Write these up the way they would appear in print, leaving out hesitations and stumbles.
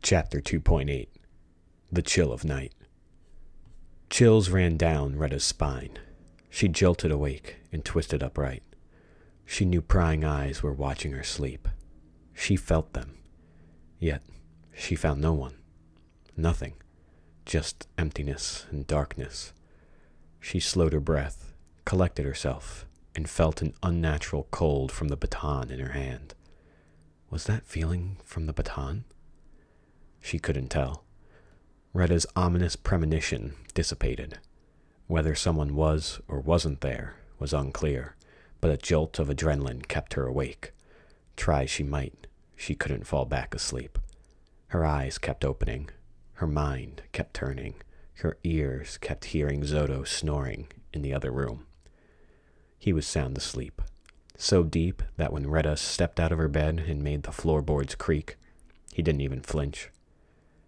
Chapter 2.8 The Chill of Night. Chills ran down Retta's spine. She jolted awake and twisted upright. She knew prying eyes were watching her sleep. She felt them. Yet, she found no one. Nothing. Just emptiness and darkness. She slowed her breath, collected herself, and felt an unnatural cold from the baton in her hand. Was that feeling from the baton? She couldn't tell. Retta's ominous premonition dissipated. Whether someone was or wasn't there was unclear, but a jolt of adrenaline kept her awake. Try she might, she couldn't fall back asleep. Her eyes kept opening. Her mind kept turning. Her ears kept hearing Zoto snoring in the other room. He was sound asleep, so deep that when Retta stepped out of her bed and made the floorboards creak, he didn't even flinch.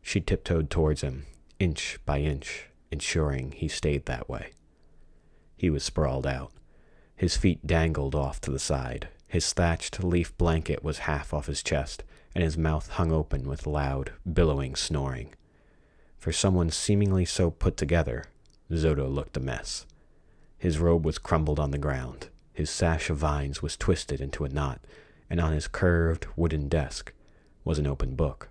She tiptoed towards him, inch by inch, ensuring he stayed that way. He was sprawled out. His feet dangled off to the side. His thatched leaf blanket was half off his chest, and his mouth hung open with loud, billowing snoring. For someone seemingly so put together, Zoto looked a mess. His robe was crumbled on the ground. His sash of vines was twisted into a knot, and on his curved wooden desk was an open book.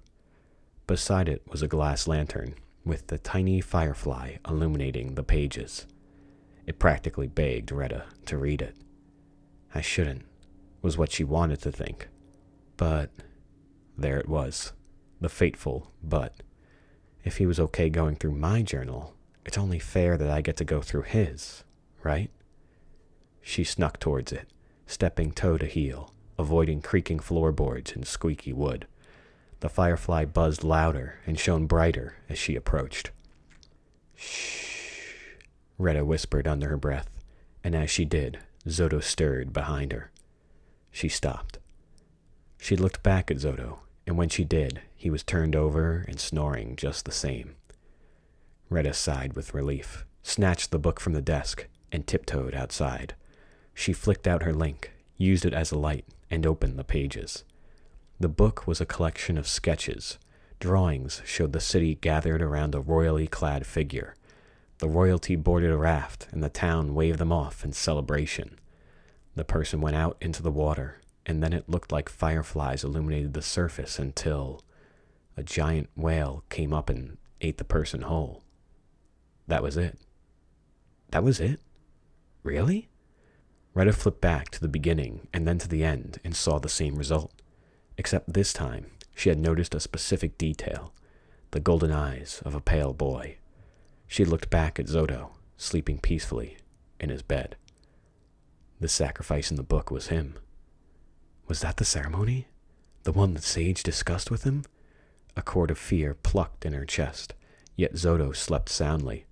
Beside it was a glass lantern, with the tiny firefly illuminating the pages. It practically begged Retta to read it. I shouldn't, was what she wanted to think. But there it was, the fateful but. If he was okay going through my journal, it's only fair that I get to go through his, right? She snuck towards it, stepping toe to heel, avoiding creaking floorboards and squeaky wood. The firefly buzzed louder and shone brighter as she approached. Shh, Retta whispered under her breath, and as she did, Zoto stirred behind her. She stopped. She looked back at Zoto, and when she did, he was turned over and snoring just the same. Retta sighed with relief, snatched the book from the desk, and tiptoed outside. She flicked out her link, used it as a light, and opened the pages. The book was a collection of sketches. Drawings showed the city gathered around a royally clad figure. The royalty boarded a raft, and the town waved them off in celebration. The person went out into the water, and then it looked like fireflies illuminated the surface until a giant whale came up and ate the person whole. That was it. That was it? Really? Retta flipped back to the beginning and then to the end and saw the same result. Except this time, she had noticed a specific detail, the golden eyes of a pale boy. She looked back at Zoto, sleeping peacefully in his bed. The sacrifice in the book was him. Was that the ceremony? The one the sage discussed with him? A chord of fear plucked in her chest, yet Zoto slept soundly.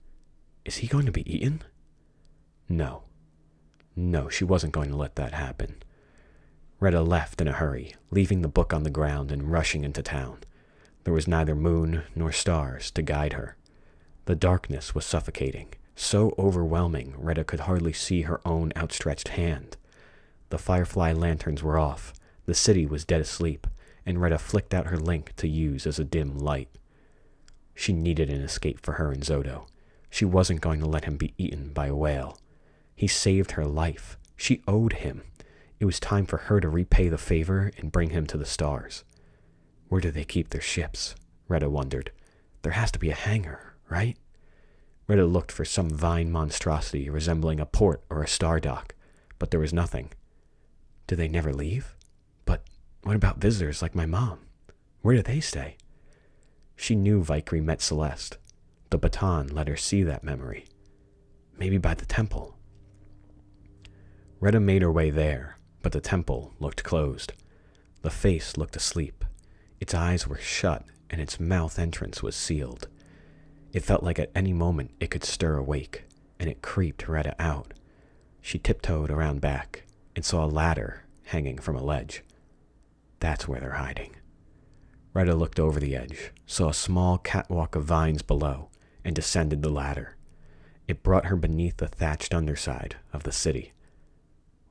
Is he going to be eaten? No. No, she wasn't going to let that happen. Retta left in a hurry, leaving the book on the ground and rushing into town. There was neither moon nor stars to guide her. The darkness was suffocating, so overwhelming Retta could hardly see her own outstretched hand. The firefly lanterns were off, the city was dead asleep, and Retta flicked out her link to use as a dim light. She needed an escape for her and Zoto. She wasn't going to let him be eaten by a whale. He saved her life. She owed him. It was time for her to repay the favor and bring him to the stars. Where do they keep their ships? Retta wondered. There has to be a hangar, right? Retta looked for some vine monstrosity resembling a port or a star dock, but there was nothing. Do they never leave? But what about visitors like my mom? Where do they stay? She knew Vickery met Celeste. The baton let her see that memory. Maybe by the temple. Retta made her way there, but the temple looked closed. The face looked asleep. Its eyes were shut, and its mouth entrance was sealed. It felt like at any moment it could stir awake, and it creeped Retta out. She tiptoed around back and saw a ladder hanging from a ledge. That's where they're hiding. Retta looked over the edge, saw a small catwalk of vines below, and descended the ladder. It brought her beneath the thatched underside of the city.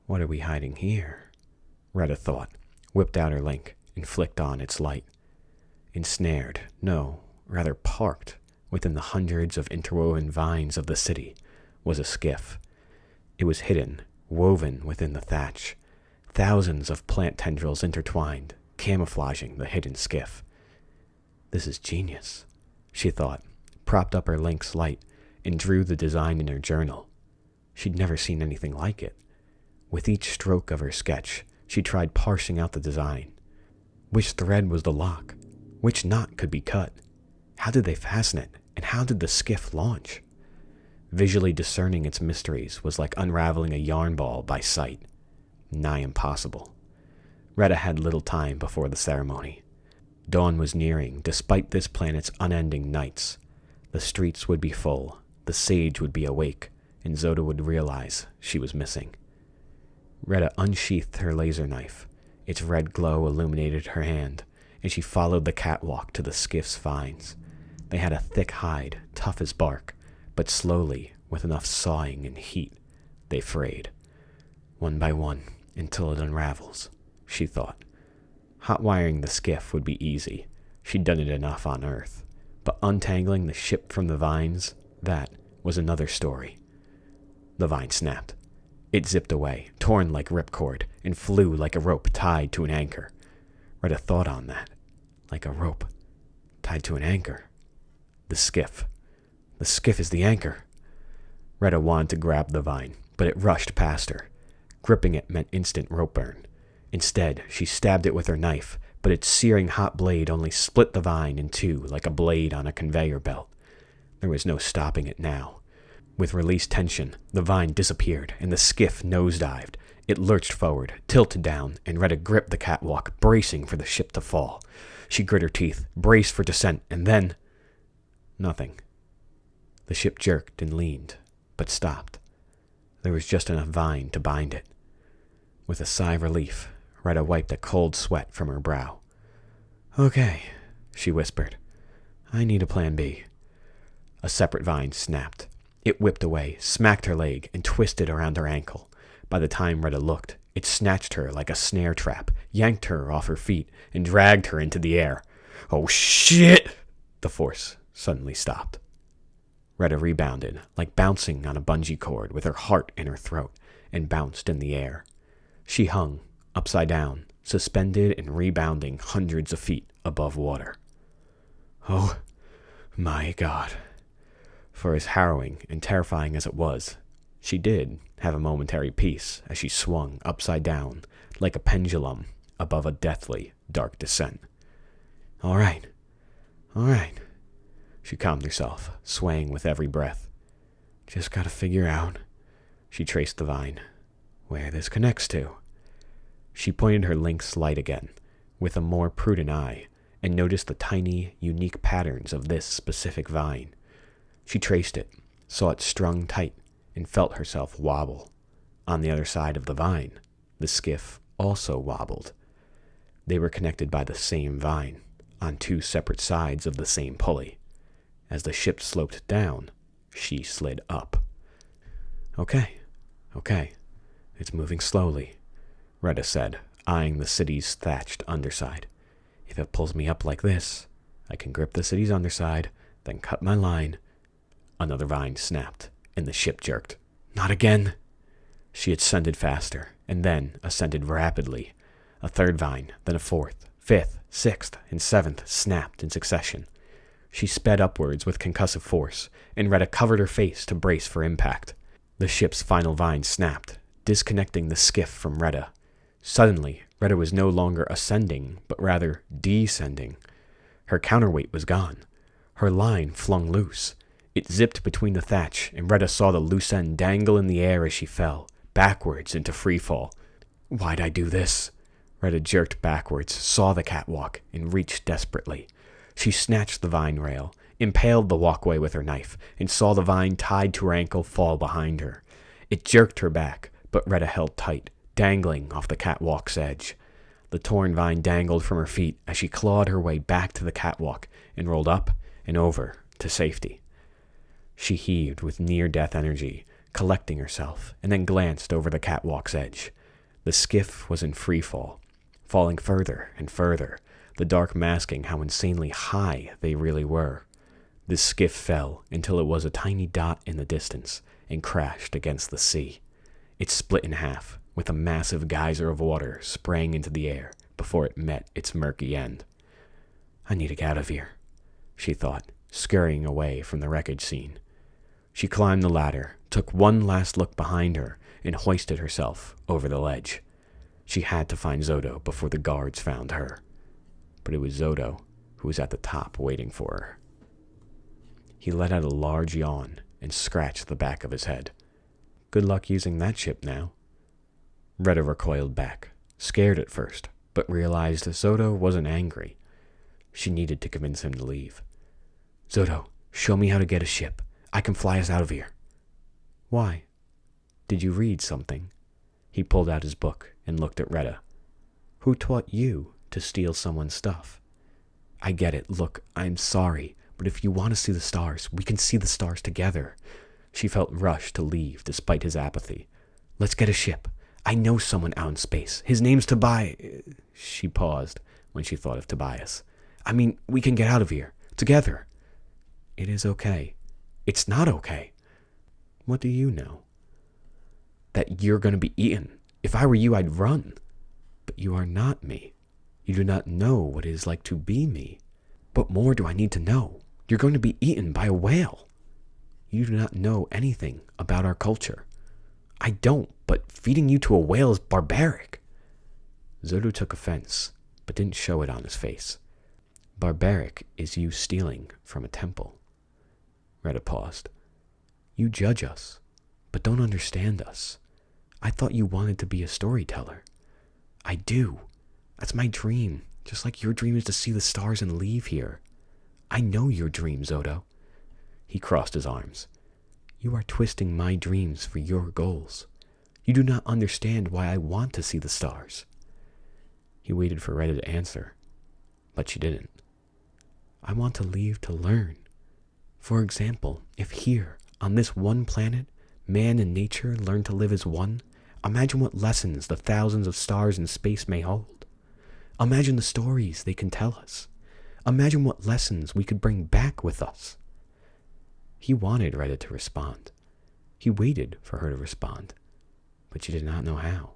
What are we hiding here? Retta thought, whipped out her link, and flicked on its light. Ensnared, no, rather parked, within the hundreds of interwoven vines of the city, was a skiff. It was hidden, woven within the thatch, thousands of plant tendrils intertwined, camouflaging the hidden skiff. This is genius, she thought, propped up her Lynx light, and drew the design in her journal. She'd never seen anything like it. With each stroke of her sketch, she tried parsing out the design. Which thread was the lock? Which knot could be cut? How did they fasten it, and how did the skiff launch? Visually discerning its mysteries was like unraveling a yarn ball by sight. Nigh impossible. Retta had little time before the ceremony. Dawn was nearing, despite this planet's unending nights. The streets would be full, the sage would be awake, and Zoda would realize she was missing. Retta unsheathed her laser knife. Its red glow illuminated her hand, and she followed the catwalk to the skiff's vines. They had a thick hide, tough as bark, but slowly, with enough sawing and heat, they frayed. One by one, until it unravels, she thought. Hot-wiring the skiff would be easy. She'd done it enough on Earth. But untangling the ship from the vines, that was another story. The vine snapped. It zipped away, torn like ripcord, and flew like a rope tied to an anchor. Retta thought on that. Like a rope tied to an anchor. The skiff. The skiff is the anchor. Retta wanted to grab the vine, but it rushed past her. Gripping it meant instant rope burn. Instead, she stabbed it with her knife, but its searing hot blade only split the vine in two like a blade on a conveyor belt. There was no stopping it now. With released tension, the vine disappeared, and the skiff nosedived. It lurched forward, tilted down, and Retta gripped the catwalk, bracing for the ship to fall. She grit her teeth, braced for descent, and then... nothing. The ship jerked and leaned, but stopped. There was just enough vine to bind it. With a sigh of relief, Retta wiped a cold sweat from her brow. "Okay," she whispered. "I need a plan B." A separate vine snapped. It whipped away, smacked her leg, and twisted around her ankle. By the time Retta looked, it snatched her like a snare trap, yanked her off her feet, and dragged her into the air. "Oh, shit!" The force suddenly stopped. Retta rebounded, like bouncing on a bungee cord with her heart in her throat, and bounced in the air. She hung, upside down, suspended and rebounding hundreds of feet above water. Oh, my God. For as harrowing and terrifying as it was, she did have a momentary peace as she swung upside down like a pendulum above a deathly dark descent. All right. She calmed herself, swaying with every breath. Just gotta figure out, she traced the vine, where this connects to. She pointed her Lynx light again, with a more prudent eye, and noticed the tiny, unique patterns of this specific vine. She traced it, saw it strung tight, and felt herself wobble. On the other side of the vine, the skiff also wobbled. They were connected by the same vine, on two separate sides of the same pulley. As the ship sloped down, she slid up. Okay, it's moving slowly, Retta said, eyeing the city's thatched underside. If it pulls me up like this, I can grip the city's underside, then cut my line. Another vine snapped, and the ship jerked. Not again! She ascended faster, and then ascended rapidly. A third vine, then a fourth, fifth, sixth, and seventh snapped in succession. She sped upwards with concussive force, and Retta covered her face to brace for impact. The ship's final vine snapped, disconnecting the skiff from Retta. Suddenly, Retta was no longer ascending, but rather descending. Her counterweight was gone. Her line flung loose. It zipped between the thatch, and Retta saw the loose end dangle in the air as she fell, backwards into freefall. Why'd I do this? Retta jerked backwards, saw the catwalk, and reached desperately. She snatched the vine rail, impaled the walkway with her knife, and saw the vine tied to her ankle fall behind her. It jerked her back, but Retta held tight, dangling off the catwalk's edge. The torn vine dangled from her feet as she clawed her way back to the catwalk and rolled up and over to safety. She heaved with near-death energy, collecting herself, and then glanced over the catwalk's edge. The skiff was in free fall, falling further and further, the dark masking how insanely high they really were. The skiff fell until it was a tiny dot in the distance and crashed against the sea. It split in half, with a massive geyser of water spraying into the air before it met its murky end. I need to get out of here, she thought, scurrying away from the wreckage scene. She climbed the ladder, took one last look behind her, and hoisted herself over the ledge. She had to find Zodo before the guards found her. But it was Zodo who was at the top waiting for her. He let out a large yawn and scratched the back of his head. Good luck using that ship now. Retta recoiled back, scared at first, but realized Zodo wasn't angry. She needed to convince him to leave. Zodo, show me how to get a ship. I can fly us out of here. Why? Did you read something? He pulled out his book and looked at Retta. Who taught you to steal someone's stuff? I get it. Look, I'm sorry, but if you want to see the stars, we can see the stars together. She felt rushed to leave despite his apathy. Let's get a ship. I know someone out in space. His name's Tobias. She paused when she thought of Tobias. I mean, we can get out of here. Together. It is okay. It's not okay. What do you know? That you're going to be eaten. If I were you, I'd run. But you are not me. You do not know what it is like to be me. What more do I need to know? You're going to be eaten by a whale. You do not know anything about our culture. I don't, but feeding you to a whale is barbaric. Zodo took offense, but didn't show it on his face. Barbaric is you stealing from a temple. Retta paused. You judge us, but don't understand us. I thought you wanted to be a storyteller. I do. That's my dream, just like your dream is to see the stars and leave here. I know your dream, Zodo. He crossed his arms. You are twisting my dreams for your goals. You do not understand why I want to see the stars. He waited for Retta to answer, but she didn't. I want to leave to learn. For example, if here, on this one planet, man and nature learn to live as one, imagine what lessons the thousands of stars in space may hold. Imagine the stories they can tell us. Imagine what lessons we could bring back with us. He wanted Retta to respond. He waited for her to respond, but she did not know how.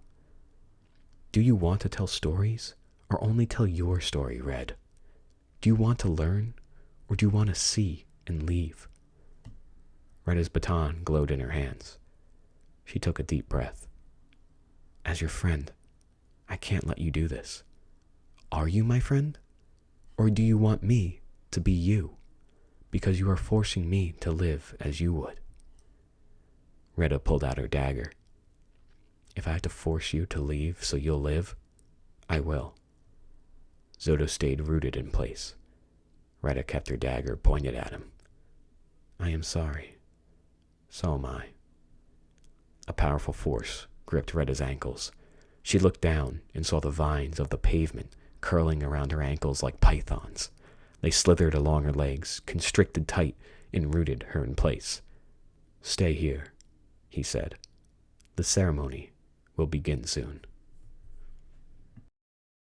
Do you want to tell stories, or only tell your story, Red? Do you want to learn, or do you want to see and leave? Retta's baton glowed in her hands. She took a deep breath. As your friend, I can't let you do this. Are you my friend? Or do you want me to be you, because you are forcing me to live as you would? Retta pulled out her dagger. If I have to force you to leave so you'll live, I will. Zodo stayed rooted in place. Retta kept her dagger pointed at him. I am sorry. So am I. A powerful force gripped Retta's ankles. She looked down and saw the vines of the pavement curling around her ankles like pythons. They slithered along her legs, constricted tight, and rooted her in place. Stay here, he said. The ceremony will begin soon.